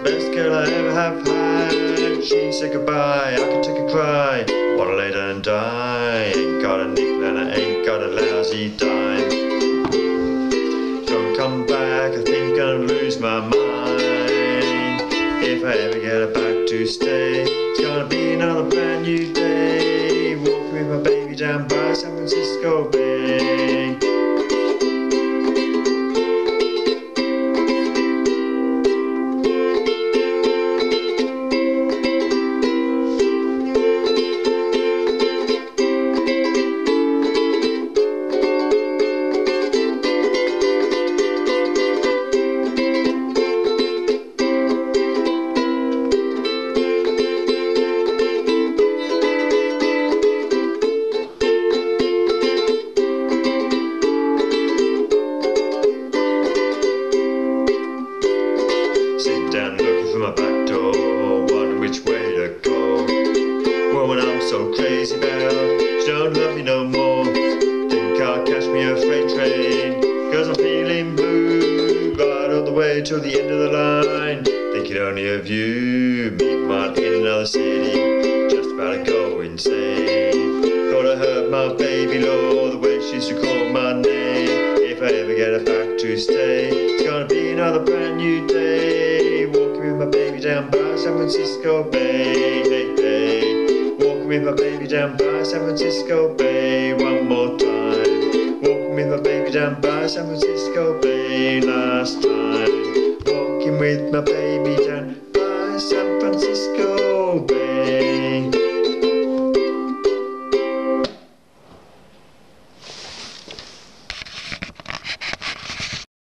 best girl I ever have had. She said goodbye, I could take a cry. Wanna lay down and die. Ain't got a nickel and I ain't got a lousy dime. Don't come back, I think I'll lose my mind. If I ever get her back to stay, it's gonna be another brand new day. Walking with my baby down by San Francisco Bay. Sit down looking for my back door, wondering which way to go. Woman I'm so crazy about, she don't love me no more. Think I'll catch me a freight train, cause I'm feeling blue. Right all the way to the end of the line, thinking only of you. Meanwhile in another city, just about to go insane. Thought I heard my baby Lord, the way she used to call my name. If I ever get her back to stay, it's gonna be another brand new day. Walking with my baby down by San Francisco Bay. Hey, hey. Walking with my baby down by San Francisco Bay. One more time. Walking with my baby down by San Francisco Bay. Last time. Walking with my baby down